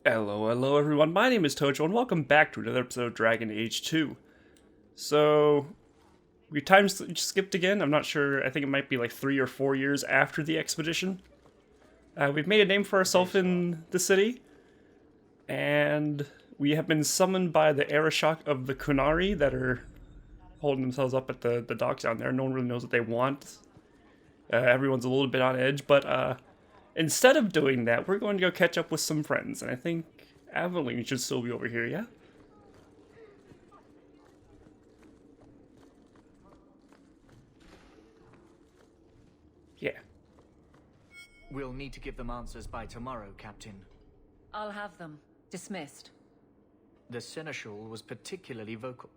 Hello everyone, my name is Tojo and welcome back to another episode of Dragon Age 2. So, we skipped again, I'm not sure, I think it might be like 3 or 4 years after the expedition. We've made a name for ourselves in the city, and we have been summoned by the Arashok of the Kunari that are holding themselves up at the docks down there. No one really knows what they want. Everyone's a little bit on edge, but instead of doing that, we're going to go catch up with some friends, and I think Aveline should still be over here, yeah? Yeah. We'll need to give them answers by tomorrow, Captain. I'll have them. Dismissed. The Seneschal was particularly vocal.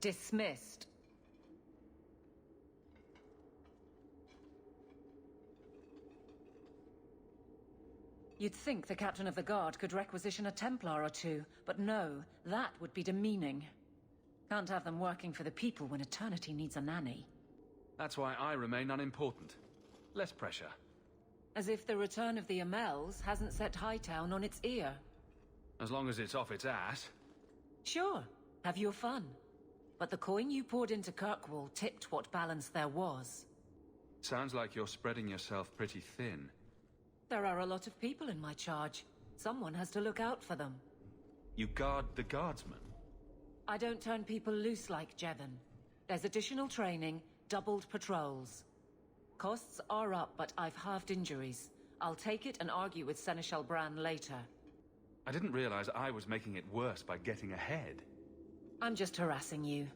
Dismissed. You'd think the captain of the guard could requisition a Templar or two, but no, that would be demeaning. Can't have them working for the people when eternity needs a nanny. That's why I remain unimportant. Less pressure. As if the return of the Amels hasn't set Hightown on its ear. As long as it's off its ass. Sure, have your fun. But the coin you poured into Kirkwall tipped what balance there was. Sounds like you're spreading yourself pretty thin. There are a lot of people in my charge. Someone has to look out for them. You guard the guardsmen. I don't turn people loose like Jevon. There's additional training, doubled patrols. Costs are up, but I've halved injuries. I'll take it and argue with Seneschal Bran later. I didn't realize I was making it worse by getting ahead. I'm just harassing you.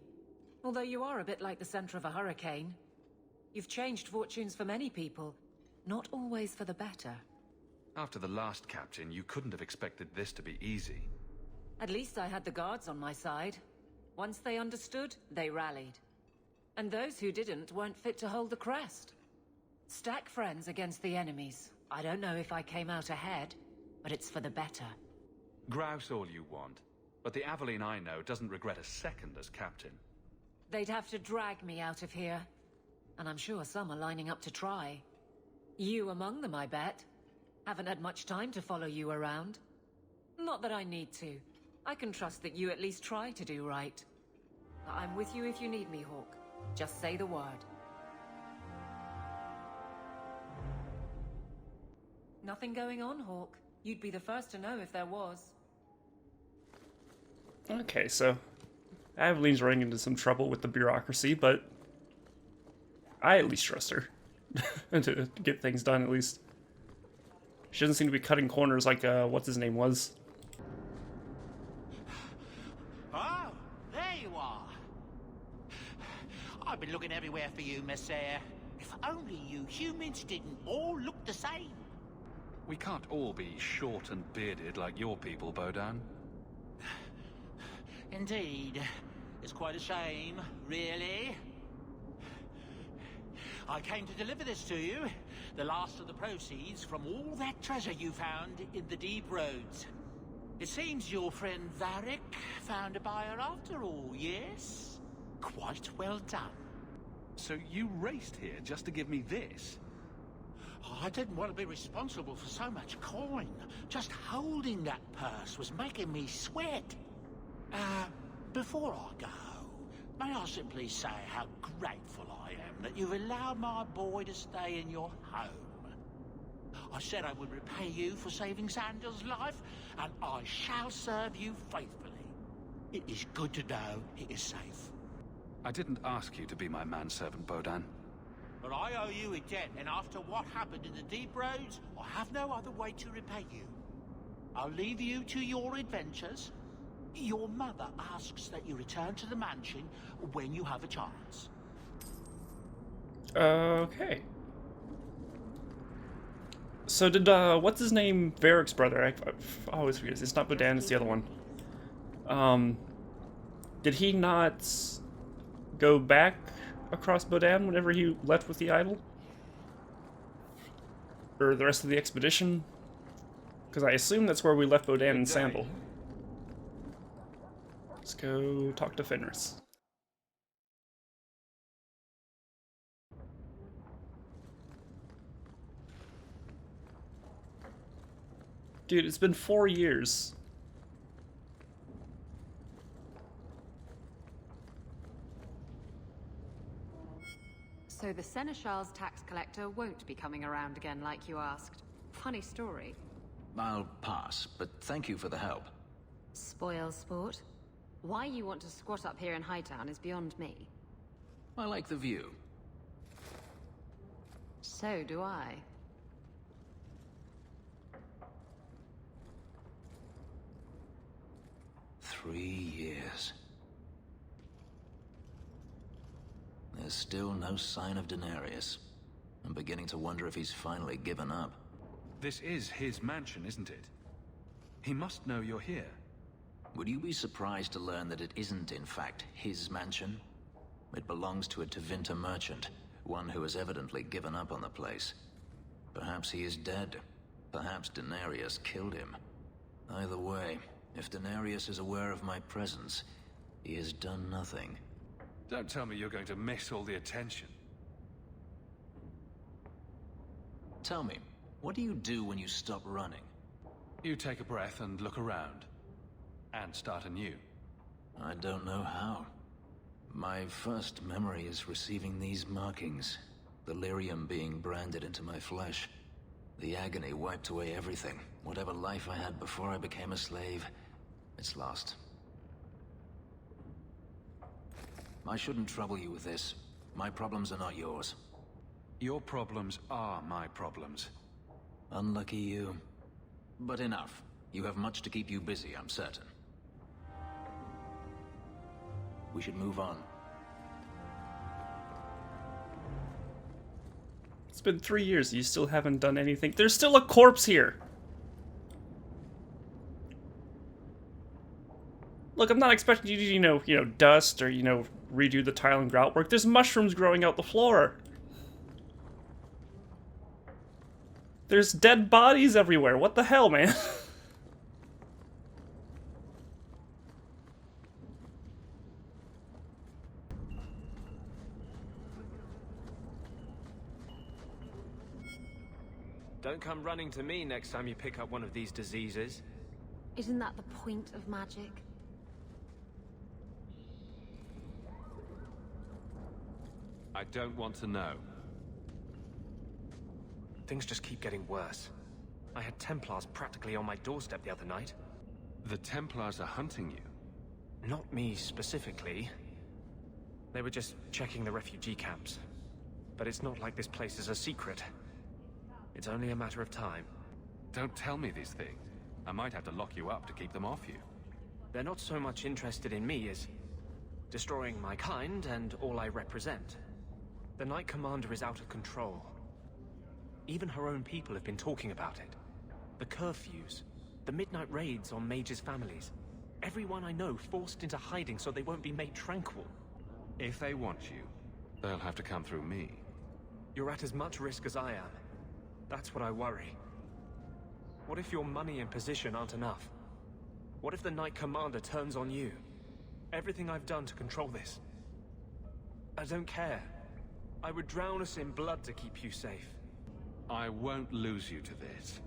Although you are a bit like the center of a hurricane. You've changed fortunes for many people, not always for the better. After the last captain, you couldn't have expected this to be easy. At least I had the guards on my side. Once they understood, they rallied. And those who didn't weren't fit to hold the crest. Stack friends against the enemies. I don't know if I came out ahead, but it's for the better. Grouse all you want, but the Aveline I know doesn't regret a second as captain. They'd have to drag me out of here. And I'm sure some are lining up to try. You among them, I bet. Haven't had much time to follow you around. Not that I need to. I can trust that you at least try to do right. I'm with you if you need me, Hawk. Just say the word. Nothing going on, Hawk. You'd be the first to know if there was. Okay, so Aveline's running into some trouble with the bureaucracy, but I at least trust her to get things done, at least. She doesn't seem to be cutting corners like, what's his name was. Oh, there you are. I've been looking everywhere for you, Messiah. If only you humans didn't all look the same. We can't all be short and bearded like your people, Bodan. Indeed. It's quite a shame, really. I came to deliver this to you. The last of the proceeds from all that treasure you found in the deep roads. It seems your friend Varric found a buyer after all, yes? Quite well done. So you raced here just to give me this? I didn't want to be responsible for so much coin. Just holding that purse was making me sweat. Before I go, may I simply say how grateful I am that you've allowed my boy to stay in your home. I said I would repay you for saving Sandal's life, and I shall serve you faithfully. It is good to know he is safe. I didn't ask you to be my manservant, Bodan. But I owe you a debt, and after what happened in the deep roads, I have no other way to repay you. I'll leave you to your adventures. Your mother asks that you return to the mansion when you have a chance. Okay. So did, what's his name? Varric's brother. I always forget. It's not Bodan, it's the other one. Did he not go back across Bodan whenever he left with the idol? Or the rest of the expedition? Because I assume that's where we left Bodan and Sandal. Let's go talk to Fenris. Dude, it's been 4 years. So the Seneschal's tax collector won't be coming around again like you asked. Funny story. I'll pass, but thank you for the help. Spoil sport. Why you want to squat up here in Hightown is beyond me. I like the view. So do I. Three years. There's still no sign of Daenerys. I'm beginning to wonder if he's finally given up. This is his mansion, isn't it? He must know you're here. Would you be surprised to learn that it isn't, in fact, his mansion? It belongs to a Tevinter merchant, one who has evidently given up on the place. Perhaps he is dead. Perhaps Daenerys killed him. Either way, if Daenerys is aware of my presence, he has done nothing. Don't tell me you're going to miss all the attention. Tell me, what do you do when you stop running? You take a breath and look around. And start anew. I don't know how. My first memory is receiving these markings. The lyrium being branded into my flesh. The agony wiped away everything. Whatever life I had before I became a slave, it's lost. I shouldn't trouble you with this. My problems are not yours. Your problems are my problems. Unlucky you. But enough. You have much to keep you busy, I'm certain. We should move on. It's been 3 years. You still haven't done anything. There's still a corpse here. Look, I'm not expecting you to, you know, dust or, redo the tile and grout work. There's mushrooms growing out the floor. There's dead bodies everywhere. What the hell, man? Don't come running to me next time you pick up one of these diseases. Isn't that the point of magic? I don't want to know. Things just keep getting worse. I had Templars practically on my doorstep the other night. The Templars are hunting you. Not me specifically. They were just checking the refugee camps. But it's not like this place is a secret. It's only a matter of time. Don't tell me these things. I might have to lock you up to keep them off you. They're not so much interested in me as destroying my kind and all I represent. The Knight Commander is out of control. Even her own people have been talking about it. The curfews, the midnight raids on mages' families. Everyone I know forced into hiding so they won't be made tranquil. If they want you, they'll have to come through me. You're at as much risk as I am. That's what I worry. What if your money and position aren't enough? What if the Knight Commander turns on you? Everything I've done to control this. I don't care. I would drown us in blood to keep you safe. I won't lose you to this.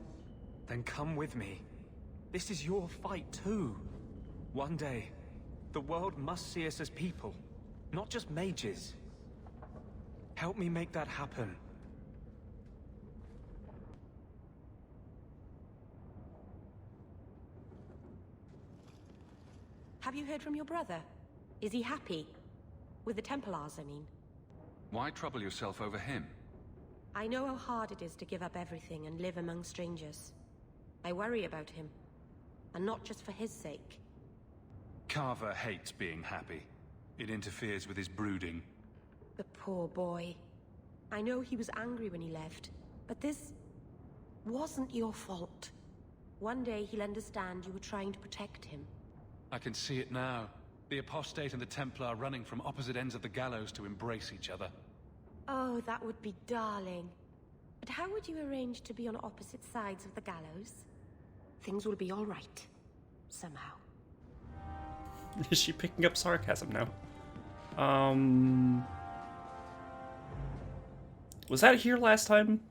Then come with me. This is your fight too. One day, the world must see us as people, not just mages. Help me make that happen. Have you heard from your brother? Is he happy? With the Templars, I mean. Why trouble yourself over him? I know how hard it is to give up everything and live among strangers. I worry about him. And not just for his sake. Carver hates being happy. It interferes with his brooding. The poor boy. I know he was angry when he left, but this wasn't your fault. One day he'll understand you were trying to protect him. I can see it now. The Apostate and the Templar running from opposite ends of the gallows to embrace each other. Oh, that would be darling. But how would you arrange to be on opposite sides of the gallows? Things will be all right. Somehow. Is she picking up sarcasm now? Was that here last time?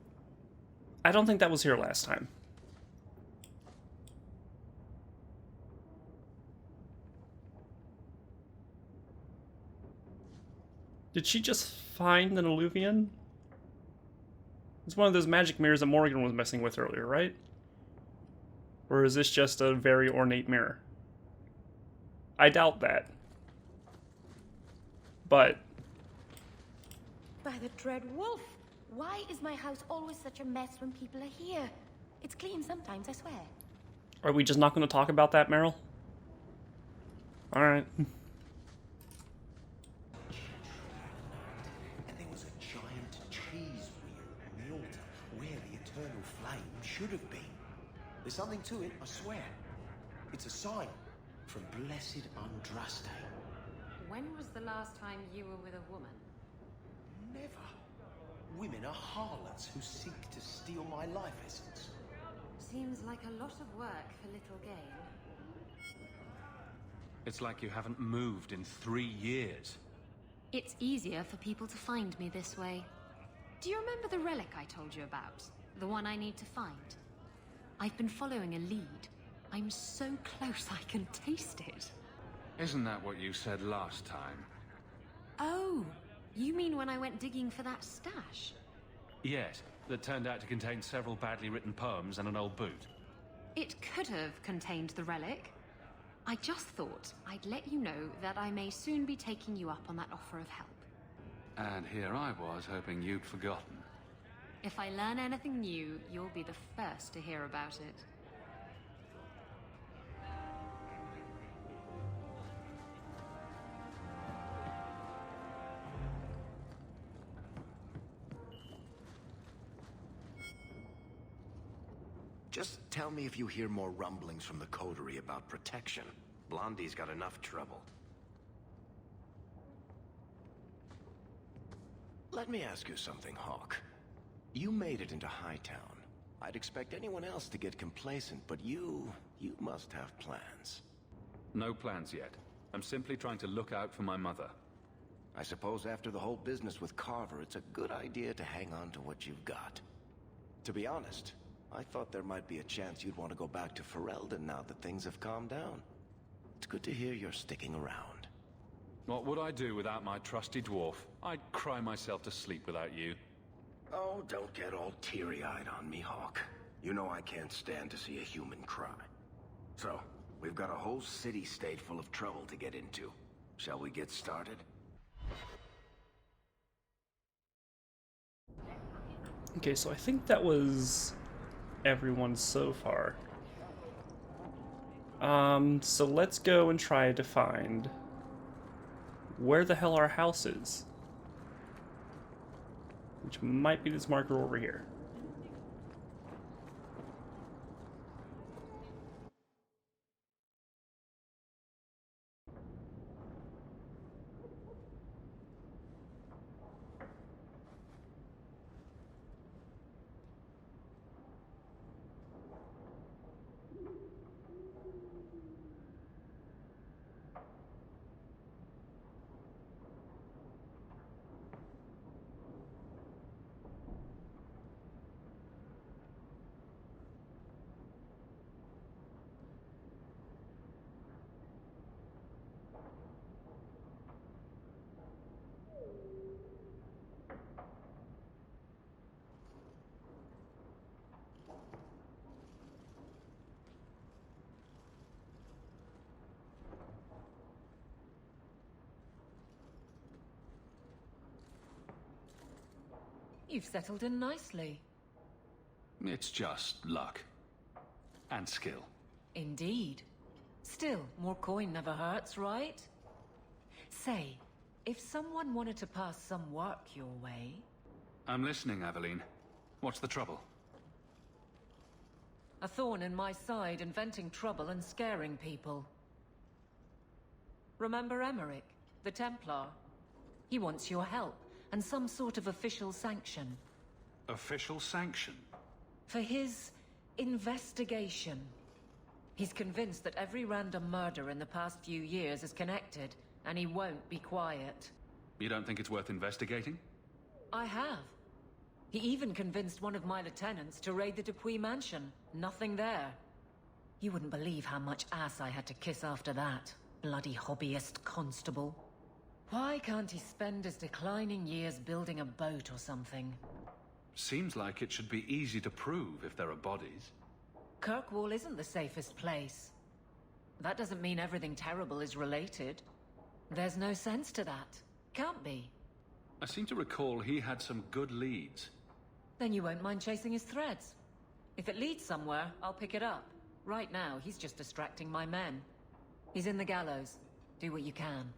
I don't think that was here last time. Did she just find an Illuvian? It's one of those magic mirrors that Morgan was messing with earlier, right? Or is this just a very ornate mirror? I doubt that. But... By the Dread Wolf! Why is my house always such a mess when people are here? It's clean sometimes, I swear. are we just not going to talk about that, Meryl? Alright. And there was a giant cheese wheel on the altar where the eternal flame should have been. There's something to it, I swear. It's a sign from blessed Andraste. When was the last time you were with a woman? Never. Women are harlots who seek to steal my life essence. Seems like a lot of work for little gain. It's like you haven't moved in 3 years. It's easier for people to find me this way. Do you remember the relic I told you about? The one I need to find? I've been following a lead. I'm so close I can taste it. Isn't that what you said last time? Oh, you mean when I went digging for that stash? Yes, that turned out to contain several badly written poems and an old boot. It could have contained the relic. I just thought I'd let you know that I may soon be taking you up on that offer of help. And here I was hoping you'd forgotten. If I learn anything new, you'll be the first to hear about it. Just tell me if you hear more rumblings from the coterie about protection. Blondie's got enough trouble. Let me ask you something, Hawk. You made it into Hightown. I'd expect anyone else to get complacent, but you must have plans. No plans yet. I'm simply trying to look out for my mother. I suppose after the whole business with Carver, it's a good idea to hang on to what you've got. To be honest, I thought there might be a chance you'd want to go back to Ferelden now that things have calmed down. It's good to hear you're sticking around. What would I do without my trusty dwarf? I'd cry myself to sleep without you. Oh, don't get all teary-eyed on me, Hawk. You know I can't stand to see a human cry. So, we've got a whole city-state full of trouble to get into. Shall we get started? Okay, so I think that was everyone so far. So let's go and try to find where the hell our house is. Which might be this marker over here. You've settled in nicely. It's just luck. And skill. Indeed. Still, more coin never hurts, right? Say, if someone wanted to pass some work your way... I'm listening, Aveline. What's the trouble? A thorn in my side, inventing trouble and scaring people. Remember Emmerich, the Templar? He wants your help, and some sort of official sanction. Official sanction? For his investigation. He's convinced that every random murder in the past few years is connected, and he won't be quiet. You don't think it's worth investigating? I have. He even convinced one of my lieutenants to raid the Dupuis mansion. Nothing there. You wouldn't believe how much ass I had to kiss after that. Bloody hobbyist constable. Why can't he spend his declining years building a boat or something? Seems like it should be easy to prove if there are bodies. Kirkwall isn't the safest place. That doesn't mean everything terrible is related. There's no sense to that. Can't be. I seem to recall he had some good leads. Then you won't mind chasing his threads. If it leads somewhere, I'll pick it up. Right now, he's just distracting my men. He's in the gallows. Do what you can.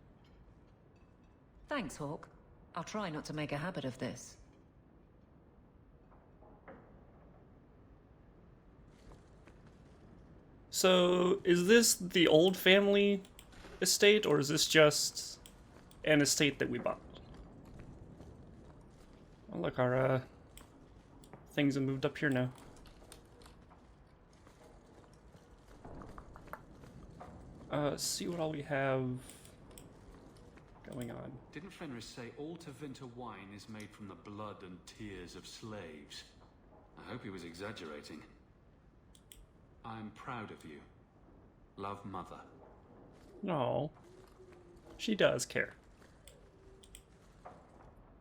Thanks, Hawk. I'll try not to make a habit of this. So, is this the old family estate, or is this just an estate that we bought? Oh, look, our things have moved up here now. Let's see what all we have going on. Didn't Fenris say all Tevinter wine is made from the blood and tears of slaves? I hope he was exaggerating. I'm proud of you. Love, Mother. No. She does care.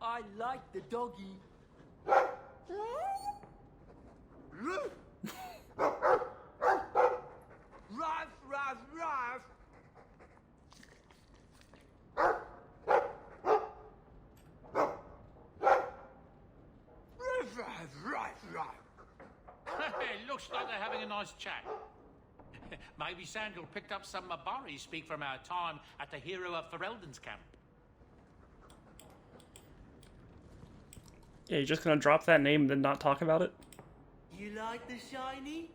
I like the doggy. Ruff, ruff, ruff. Ruff, ruff, ruff, ruff. It looks like they're having a nice chat. Maybe Sandal picked up some Mabari speak from our time at the hero of Ferelden's camp. Yeah, you're just gonna drop that name and then not talk about it? You like the shiny?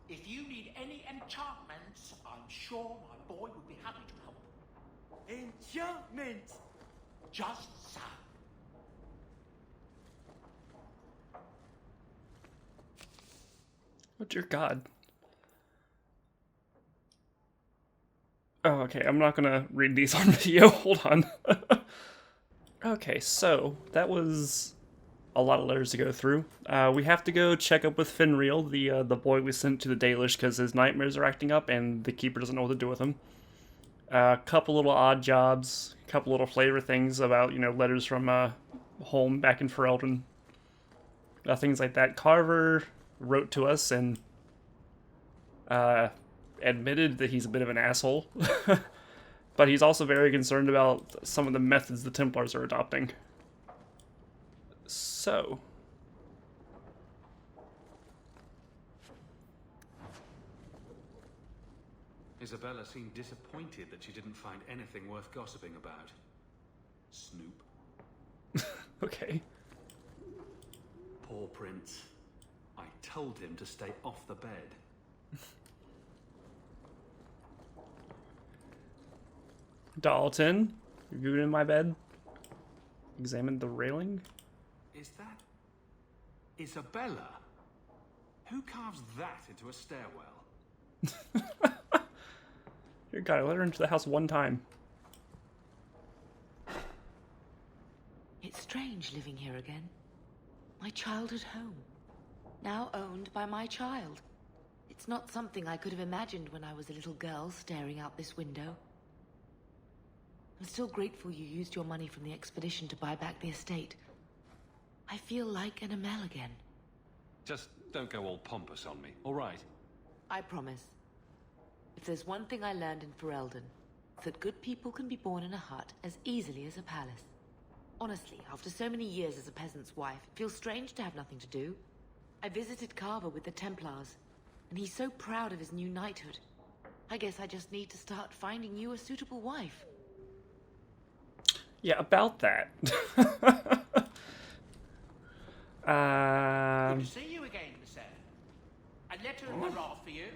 If you need any enchantments, I'm sure my boy would be happy to help. Enchantment! Just so. Oh dear God. Oh, okay, I'm not gonna read these on video. Hold on. Okay, so that was a lot of letters to go through. We have to go check up with Finreal, the boy we sent to the Dalish, because his nightmares are acting up and the Keeper doesn't know what to do with him. A couple little odd jobs, a couple little flavor things about, you know, letters from home back in Ferelden. Things like that. Carver wrote to us and admitted that he's a bit of an asshole. But he's also very concerned about some of the methods the Templars are adopting. So... Isabella seemed disappointed that she didn't find anything worth gossiping about. Snoop. Okay. Poor Prince. I told him to stay off the bed. Dalton, you're good in my bed. Examine the railing. Is that Isabella? Who carves that into a stairwell? Dear God, I let her into the house one time. It's strange living here again. My childhood home. Now owned by my child. It's not something I could have imagined when I was a little girl staring out this window. I'm still grateful you used your money from the expedition to buy back the estate. I feel like an Amel again. Just don't go all pompous on me, all right? I promise. If there's one thing I learned in Ferelden, it's that good people can be born in a hut as easily as a palace. Honestly, after so many years as a peasant's wife, it feels strange to have nothing to do. I visited Carver with the Templars, and he's so proud of his new knighthood. I guess I just need to start finding you a suitable wife. Yeah, about that. Good to see you again, sir. A letter arrived for you.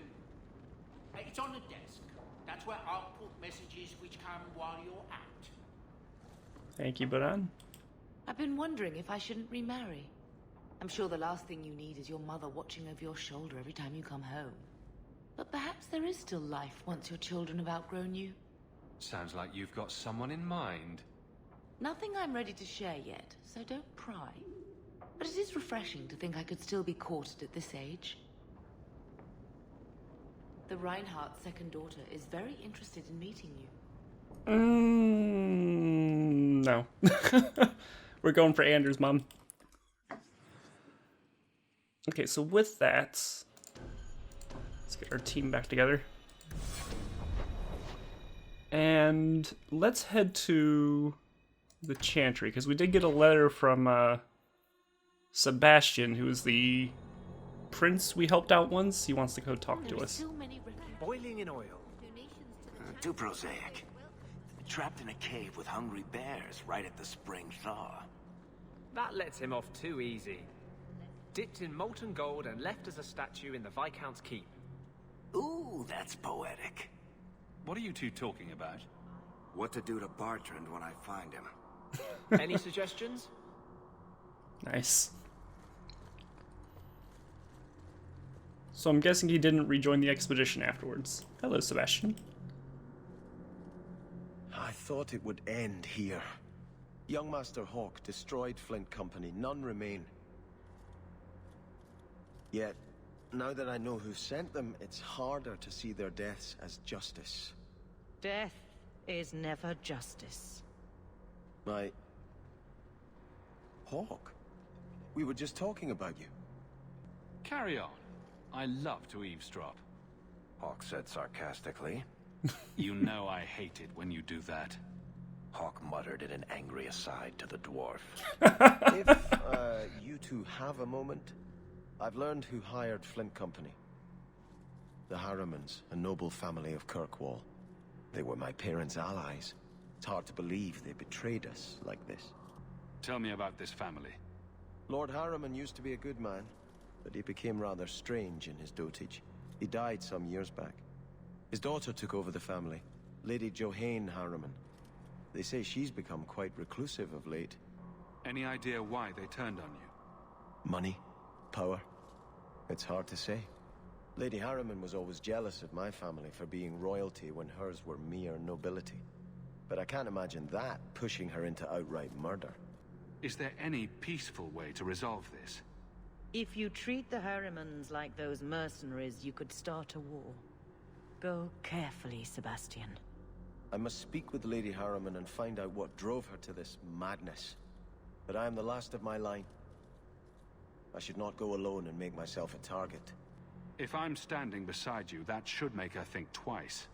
It's on the desk. That's where I'll put messages which come while you're out. Thank you, Baran. I've been wondering if I shouldn't remarry. I'm sure the last thing you need is your mother watching over your shoulder every time you come home. But perhaps there is still life once your children have outgrown you. Sounds like you've got someone in mind. Nothing I'm ready to share yet, so don't pry. But it is refreshing to think I could still be courted at this age. The Reinhardt's second daughter is very interested in meeting you. No. We're going for Anders, Mom. Okay, so with that, let's get our team back together. And let's head to the Chantry, because we did get a letter from Sebastian, who is the prince we helped out once. He wants to go talk to us. Boiling in oil. Too prosaic. Trapped in a cave with hungry bears right at the spring thaw. That lets him off too easy. Dipped in molten gold and left as a statue in the Viscount's keep. Ooh, that's poetic. What are you two talking about? What to do to Bartrand when I find him. Any suggestions? Nice. So I'm guessing he didn't rejoin the expedition afterwards. Hello, Sebastian. I thought it would end here. Young Master Hawk destroyed Flint Company, none remain. Yet, now that I know who sent them, it's harder to see their deaths as justice. Death is never justice. Hawk? We were just talking about you. Carry on. I love to eavesdrop. Hawk said sarcastically. You know I hate it when you do that. Hawk muttered in an angry aside to the dwarf. If you two have a moment, I've learned who hired Flint Company. The Harrimans, a noble family of Kirkwall. They were my parents' allies. It's hard to believe they betrayed us like this. Tell me about this family. Lord Harriman used to be a good man, but he became rather strange in his dotage. He died some years back. His daughter took over the family, Lady Johane Harriman. They say she's become quite reclusive of late. Any idea why they turned on you? Money? Power? It's hard to say. Lady Harriman was always jealous of my family for being royalty when hers were mere nobility. But I can't imagine that pushing her into outright murder. Is there any peaceful way to resolve this? If you treat the Harrimans like those mercenaries, you could start a war. Go carefully, Sebastian. I must speak with Lady Harriman and find out what drove her to this madness. But I am the last of my line. I should not go alone and make myself a target. If I'm standing beside you, that should make her think twice.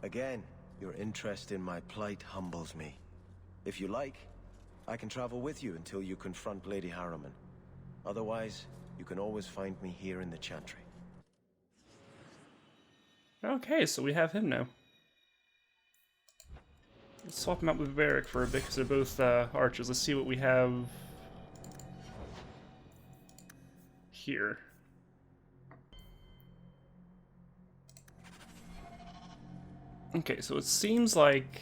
Again, your interest in my plight humbles me. If you like, I can travel with you until you confront Lady Harriman. Otherwise, you can always find me here in the Chantry. Okay, so we have him now. Let's swap him out with Varric for a bit, because they're both archers. Let's see what we have here. Okay, so it seems like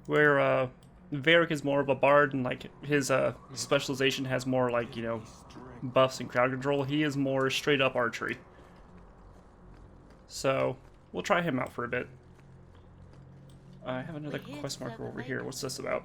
where Varric is more of a bard and like his specialization has more like, you know, buffs and crowd control, he is more straight up archery. So we'll try him out for a bit. I have another quest marker over here. What's this about?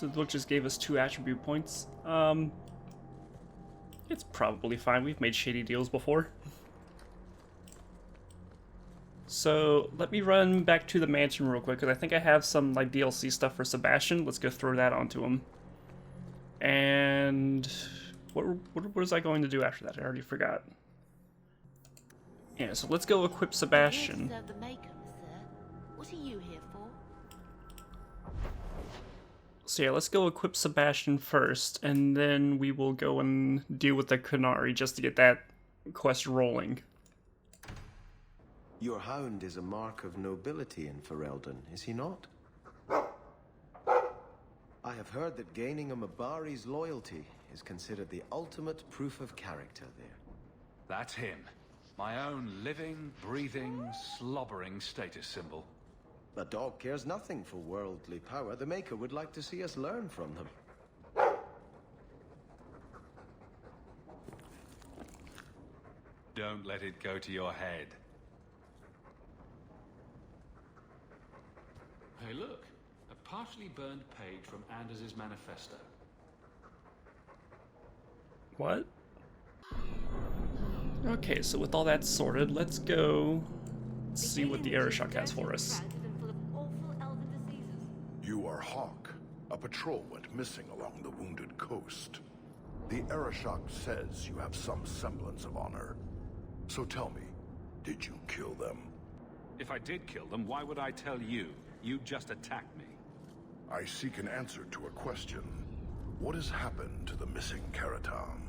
So the book just gave us 2 attribute points. It's probably fine. We've made shady deals before. So let me run back to the mansion real quick, because I think I have some like DLC stuff for Sebastian. Let's go throw that onto him. And what was I going to do after that? I already forgot. Yeah, so let's go equip Sebastian. The maker, sir. What are you here for? So yeah, let's go equip Sebastian first, and then we will go and deal with the Kunari just to get that quest rolling. Your hound is a mark of nobility in Ferelden, is he not? I have heard that gaining a Mabari's loyalty is considered the ultimate proof of character there. That's him. My own living, breathing, slobbering status symbol. The dog cares nothing for worldly power. The Maker would like to see us learn from them. Don't let it go to your head. Hey, look. A partially burned page from Anders' manifesto. What? Okay, so with all that sorted, let's go see what the Arishok has for us. You are Hawk. A patrol went missing along the wounded coast. The Arishok says you have some semblance of honor. So tell me, did you kill them? If I did kill them, why would I tell you? You just attacked me. I seek an answer to a question. What has happened to the missing Karatam?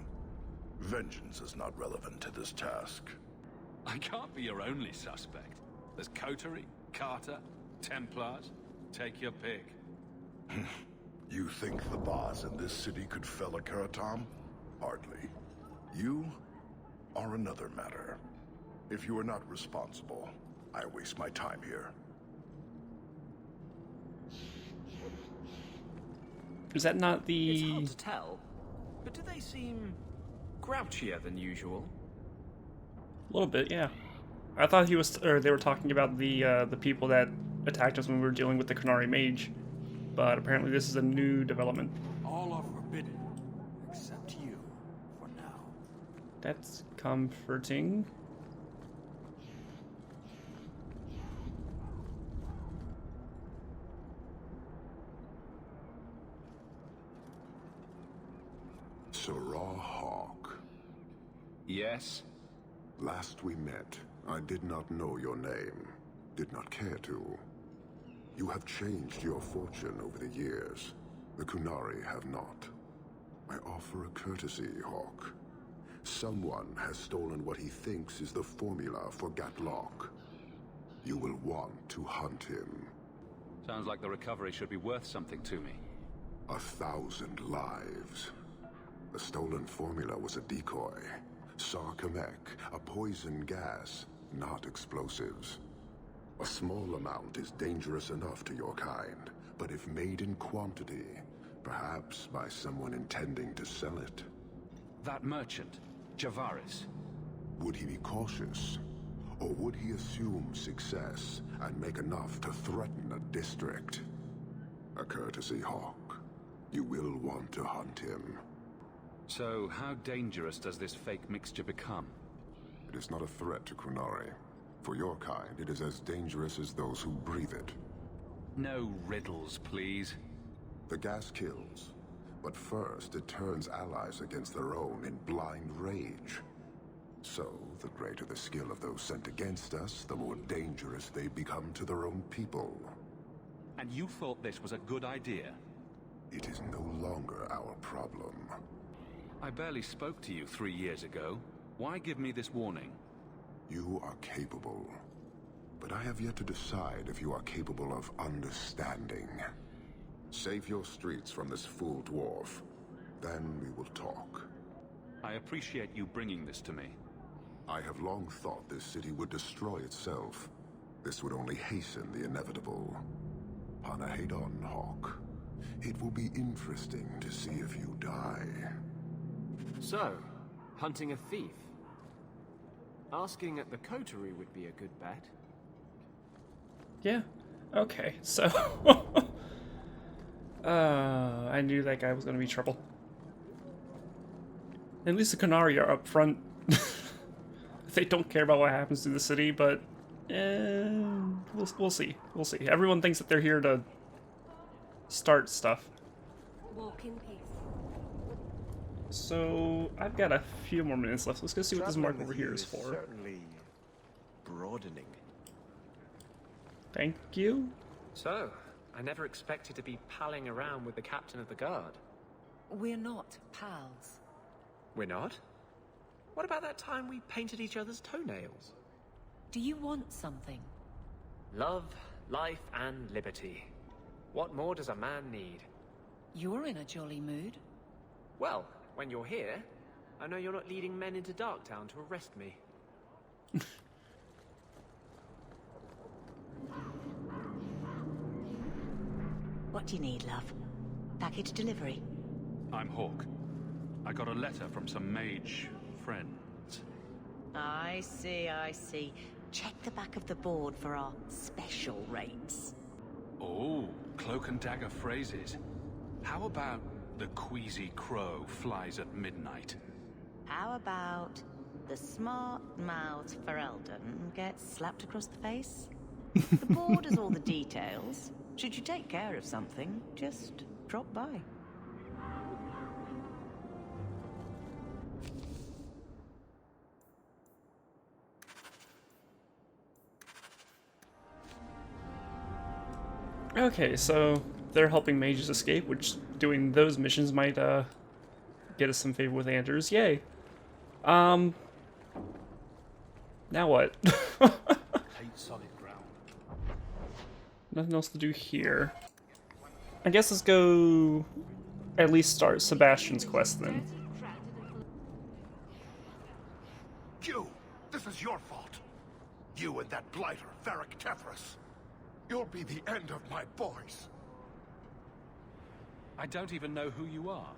Vengeance is not relevant to this task. I can't be your only suspect. There's Coterie, Carter, Templars. Take your pick. You think the boss in this city could fell a Karatam? Hardly. You are another matter. If you are not responsible, I waste my time here. Is that not the... It's hard to tell, but do they seem grouchier than usual? A little bit, yeah. I thought he was, or they were talking about the people that attacked us when we were dealing with the Kunari mage, but apparently this is a new development. All are forbidden, except you, for now. That's comforting. Sarah Hawk. Yes? Last we met, I did not know your name. Did not care to. You have changed your fortune over the years. The Kunari have not. I offer a courtesy, Hawk. Someone has stolen what he thinks is the formula for Gatlok. You will want to hunt him. Sounds like the recovery should be worth something to me. 1,000 lives. The stolen formula was a decoy. Sarkamek, a poison gas, not explosives. A small amount is dangerous enough to your kind, but if made in quantity, perhaps by someone intending to sell it. That merchant, Javaris. Would he be cautious? Or would he assume success and make enough to threaten a district? A courtesy, Hawk. You will want to hunt him. So, how dangerous does this fake mixture become? It is not a threat to Kunari. For your kind, it is as dangerous as those who breathe it. No riddles, please. The gas kills, but first it turns allies against their own in blind rage. So, the greater the skill of those sent against us, the more dangerous they become to their own people. And you thought this was a good idea? It is no longer our problem. I barely spoke to you 3 years ago. Why give me this warning? You are capable. But I have yet to decide if you are capable of understanding. Save your streets from this fool dwarf. Then we will talk. I appreciate you bringing this to me. I have long thought this city would destroy itself. This would only hasten the inevitable. Panahedon, Hawk. It will be interesting to see if you die. So, hunting a thief. Asking at the coterie would be a good bet. Yeah. Okay, so... I knew that guy was gonna be trouble. At least the Qunari are up front. They don't care about what happens to the city, but we'll see. We'll see. Everyone thinks that they're here to start stuff. Walk in peace. So I've got a few more minutes left. Let's go see what this mark Traveling over with here you is for. Certainly broadening. Thank you. So, I never expected to be palling around with the captain of the guard. We're not pals. We're not? What about that time we painted each other's toenails? Do you want something? Love, life, and liberty. What more does a man need? You're in a jolly mood. Well, when you're here, I know you're not leading men into Darktown to arrest me. What do you need, love? Package delivery? I'm Hawk. I got a letter from some mage friends. I see, I see. Check the back of the board for our special rates. Oh, cloak and dagger phrases. How about the queasy crow flies at midnight? How about the smart-mouthed Ferelden gets slapped across the face? The board has all the details. Should you take care of something, just drop by. Okay, so they're helping mages escape, which doing those missions might get us some favor with Anders. Yay. Now what? Solid ground. Nothing else to do here. I guess let's go at least start Sebastian's quest then. You! This is your fault! You and that blighter, Varric Tevras. You'll be the end of my boys. I don't even know who you are.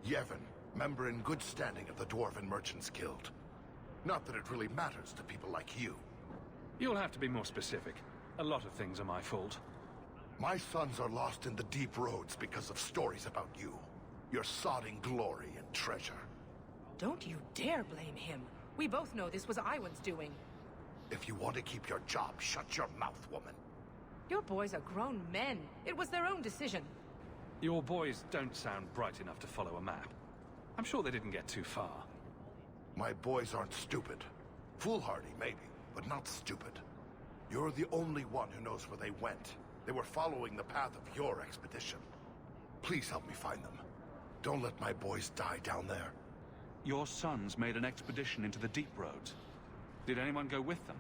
Yevon, member in good standing of the Dwarven Merchants Guild. Not that it really matters to people like you. You'll have to be more specific. A lot of things are my fault. My sons are lost in the deep roads because of stories about you. Your sodding glory and treasure. Don't you dare blame him. We both know this was Iwan's doing. If you want to keep your job, shut your mouth, woman. Your boys are grown men. It was their own decision. Your boys don't sound bright enough to follow a map. I'm sure they didn't get too far. My boys aren't stupid. Foolhardy, maybe, but not stupid. You're the only one who knows where they went. They were following the path of your expedition. Please help me find them. Don't let my boys die down there. Your sons made an expedition into the deep roads. Did anyone go with them?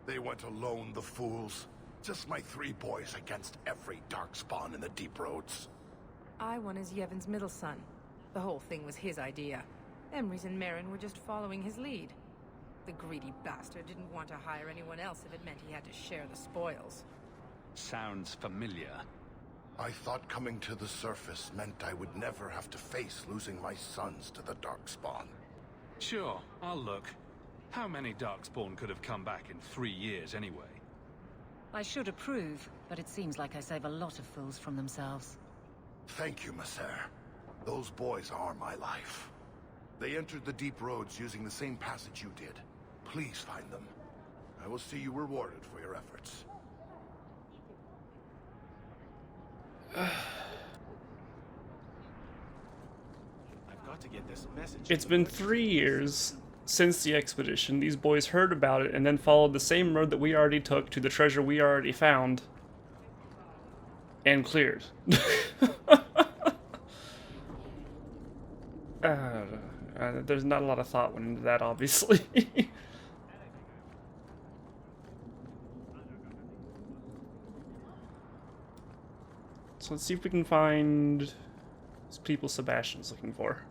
They went alone, the fools. Just my 3 boys against every darkspawn in the deep roads. Iwan is Yevon's middle son. The whole thing was his idea. Emrys and Merrin were just following his lead. The greedy bastard didn't want to hire anyone else if it meant he had to share the spoils. Sounds familiar. I thought coming to the surface meant I would never have to face losing my sons to the darkspawn. Sure, I'll look. How many darkspawn could have come back in 3 years anyway? I should approve, but it seems like I save a lot of fools from themselves. Thank you, Messer. Those boys are my life. They entered the deep roads using the same passage you did. Please find them. I will see you rewarded for your efforts. I've got to get this message. It's been 3 years since the expedition. These boys heard about it and then followed the same road that we already took to the treasure we already found and cleared. There's not a lot of thought went into that, obviously. So let's see if we can find these people Sebastian's looking for.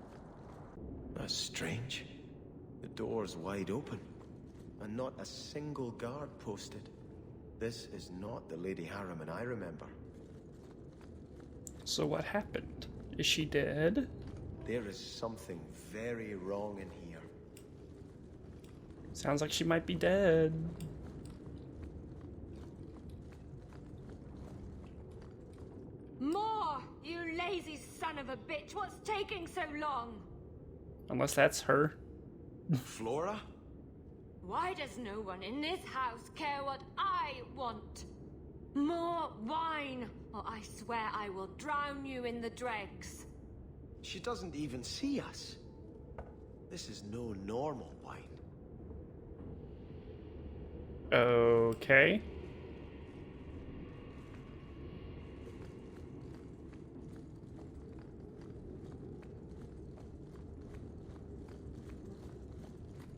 That's strange. The door's wide open, and not a single guard posted. This is not the Lady Harriman I remember. So what happened? Is she dead? There is something very wrong in here. Sounds like she might be dead. More! Oh, you lazy son of a bitch. What's taking so long? Unless that's her. Flora? Why does no one in this house care what I want? More wine, or I swear I will drown you in the dregs. She doesn't even see us. This is no normal wine. Okay.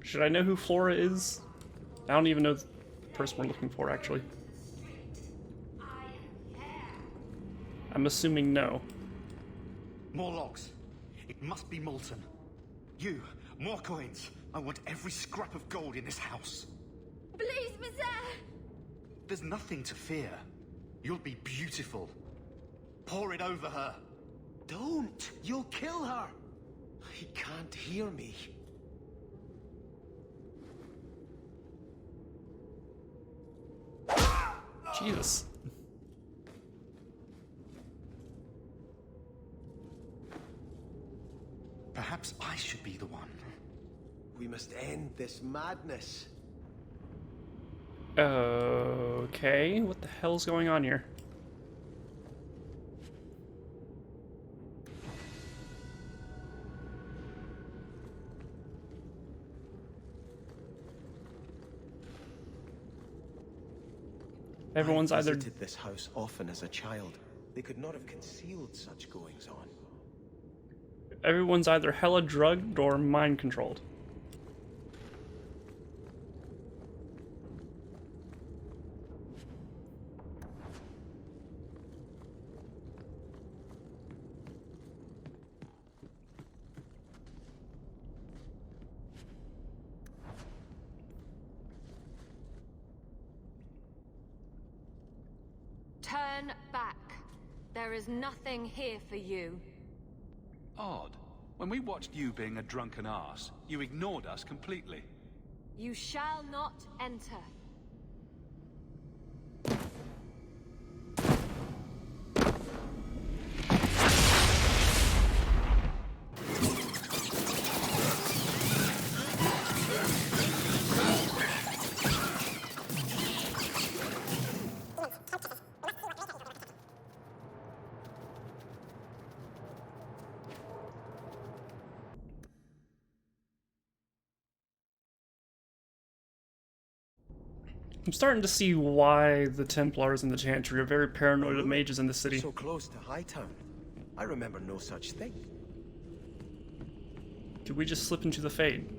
Should I know who Flora is? I don't even know the person we're looking for, actually. I'm assuming no. More logs. It must be molten. You, more coins. I want every scrap of gold in this house. Please, monsieur! There's nothing to fear. You'll be beautiful. Pour it over her. Don't! You'll kill her! He can't hear me. Jesus. Perhaps I should be the one. We must end this madness. Okay, what the hell's going on here? Everyone's I either visited this house often as a child. They could not have concealed such goings on. everyone's either hella drugged or mind controlled. Turn back. There is nothing here for you. Odd. When we watched you being a drunken arse, you ignored us completely. You shall not enter. I'm starting to see why the Templars and the Chantry are very paranoid of mages in the city. So close to Hightown. I remember no such thing. Did we just slip into the Fade?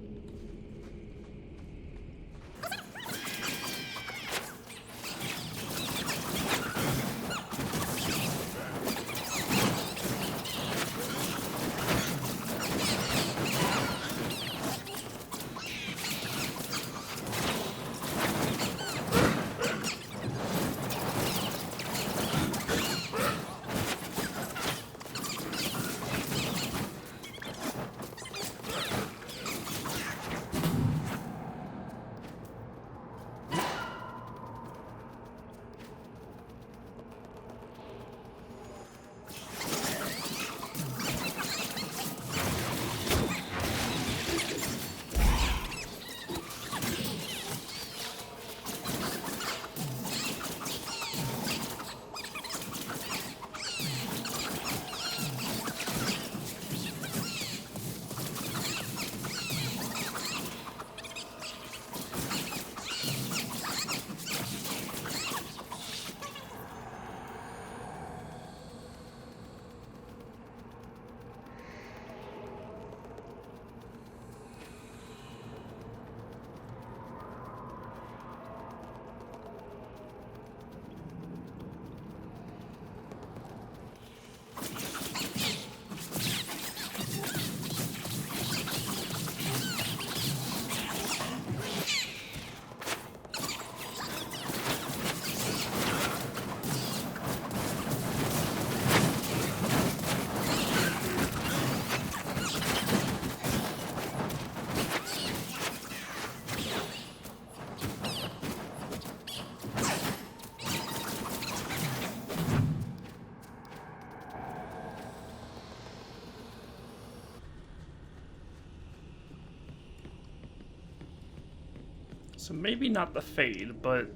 So maybe not the Fade, but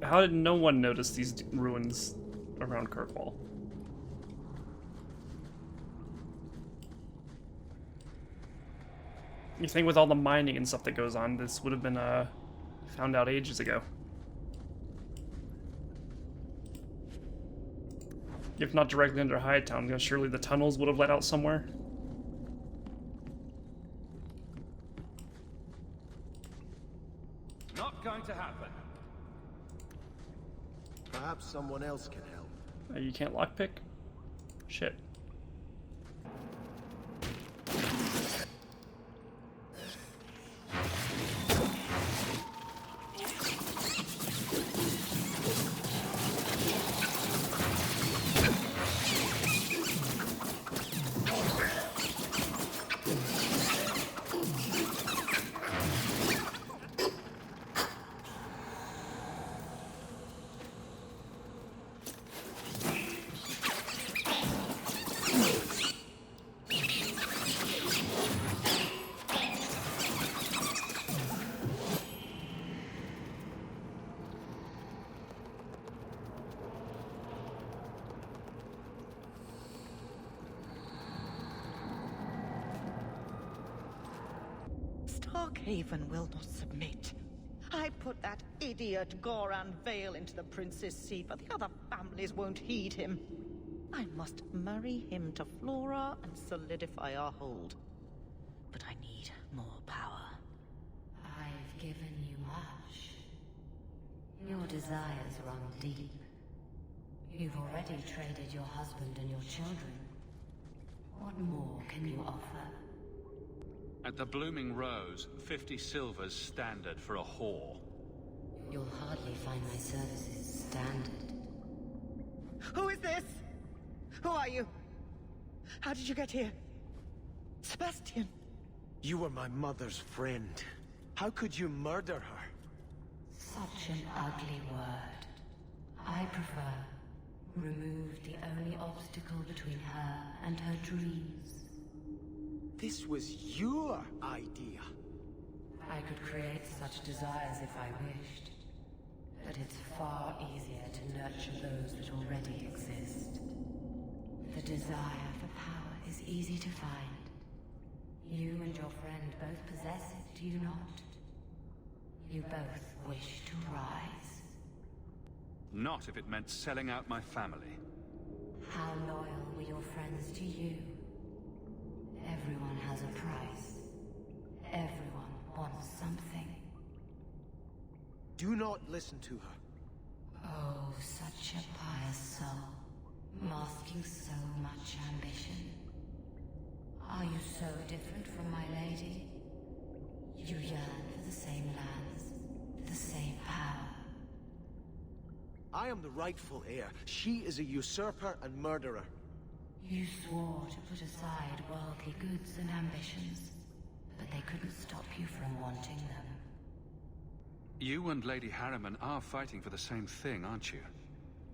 how did no one notice these ruins around Kirkwall? You think with all the mining and stuff that goes on, this would have been found out ages ago. If not directly under Hightown, surely the tunnels would have led out somewhere. Not going to happen. Perhaps someone else can help. You can't lockpick? Shit. Starkhaven will not submit. I put that idiot Goran Vale into the Prince's seat, but the other families won't heed him. I must marry him to Flora and solidify our hold. But I need more power. I've given you much. Your desires run deep. You've already traded your husband and your children. What more can you offer? At the Blooming Rose, 50 silvers standard for a whore. You'll hardly find my services standard. Who is this? Who are you? How did you get here? Sebastian! You were my mother's friend. How could you murder her? Such an ugly word. I prefer remove the only obstacle between her and her dreams. This was your idea. I could create such desires if I wished. But it's far easier to nurture those that already exist. The desire for power is easy to find. You and your friend both possess it, do you not? You both wish to rise. Not if it meant selling out my family. How loyal were your friends to you? Everyone has a price. Everyone wants something. Do not listen to her. Oh, such a pious soul, masking so much ambition. Are you so different from my lady? You yearn for the same lands, the same power. I am the rightful heir. She is a usurper and murderer. You swore to put aside worldly goods and ambitions, but they couldn't stop you from wanting them. You and Lady Harriman are fighting for the same thing, aren't you?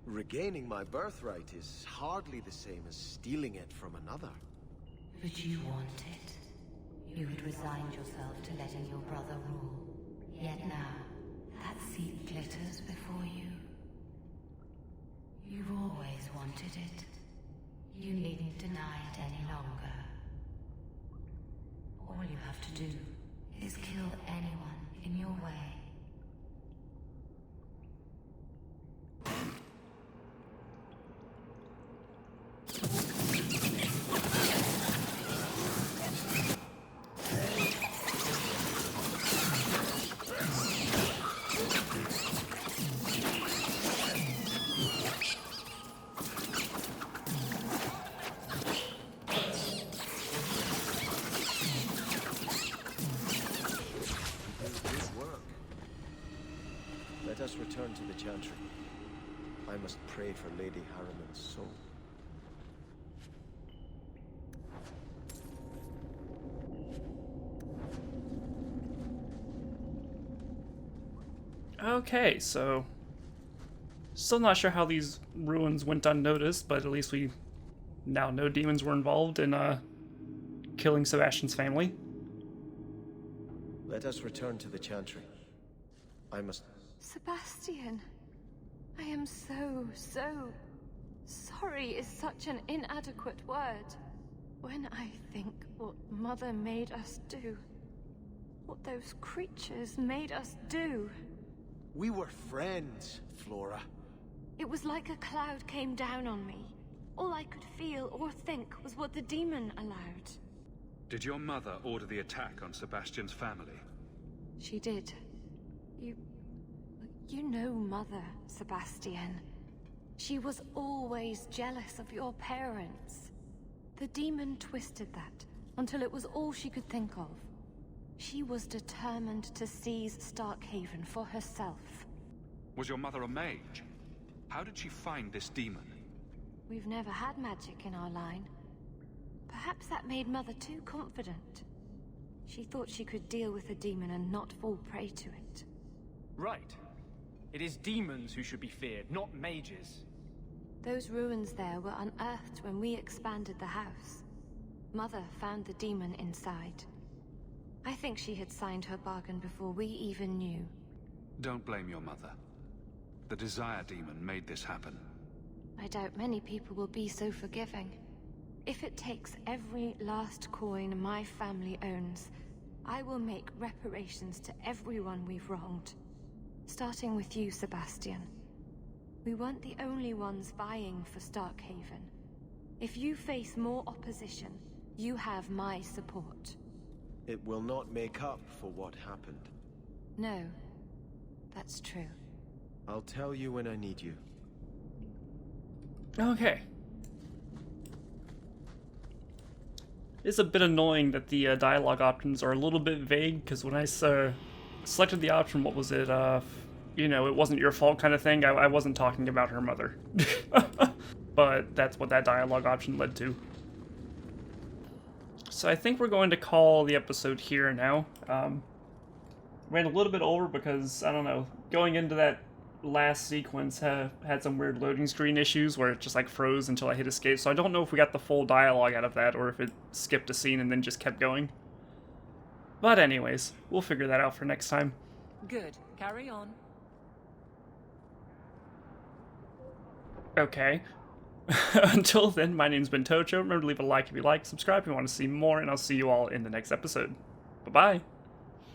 Regaining my birthright is hardly the same as stealing it from another. But you want it. You had resigned yourself to letting your brother rule. Yet now, that seat glitters before you. You've always wanted it. You needn't deny it any longer. All you have to do is kill anyone in your way. Let us return to the Chantry. I must pray for Lady Harriman's soul. Okay, so still not sure how these ruins went unnoticed, but at least we now know demons were involved in killing Sebastian's family. Let us return to the Chantry. I must... Sebastian, I am so sorry is such an inadequate word. When I think what Mother made us do, what those creatures made us do. We were friends, Flora. It was like a cloud came down on me. All I could feel or think was what the demon allowed. Did your mother order the attack on Sebastian's family? She did. You know Mother, Sebastian. She was always jealous of your parents. The demon twisted that until it was all she could think of. She was determined to seize Starkhaven for herself. Was your mother a mage? How did she find this demon? We've never had magic in our line. Perhaps that made Mother too confident. She thought she could deal with the demon and not fall prey to it. Right. It is demons who should be feared, not mages. Those ruins there were unearthed when we expanded the house. Mother found the demon inside. I think she had signed her bargain before we even knew. Don't blame your mother. The Desire Demon made this happen. I doubt many people will be so forgiving. If it takes every last coin my family owns, I will make reparations to everyone we've wronged. Starting with you, Sebastian. We weren't the only ones vying for Starkhaven. If you face more opposition, you have my support. It will not make up for what happened. No, that's true. I'll tell you when I need you. Okay. It's a bit annoying that the dialogue options are a little bit vague, because when I selected the option, what was it, you know, it wasn't your fault kind of thing, I wasn't talking about her mother. But that's what that dialogue option led to. So I think we're going to call the episode here now. Ran a little bit over because, I don't know, going into that last sequence had some weird loading screen issues where it just like froze until I hit escape, so I don't know if we got the full dialogue out of that or if it skipped a scene and then just kept going. But anyways, we'll figure that out for next time. Good. Carry on. Okay. Until then, my name's been Tocho. Remember to leave a like if you like, subscribe if you want to see more, and I'll see you all in the next episode. Bye-bye!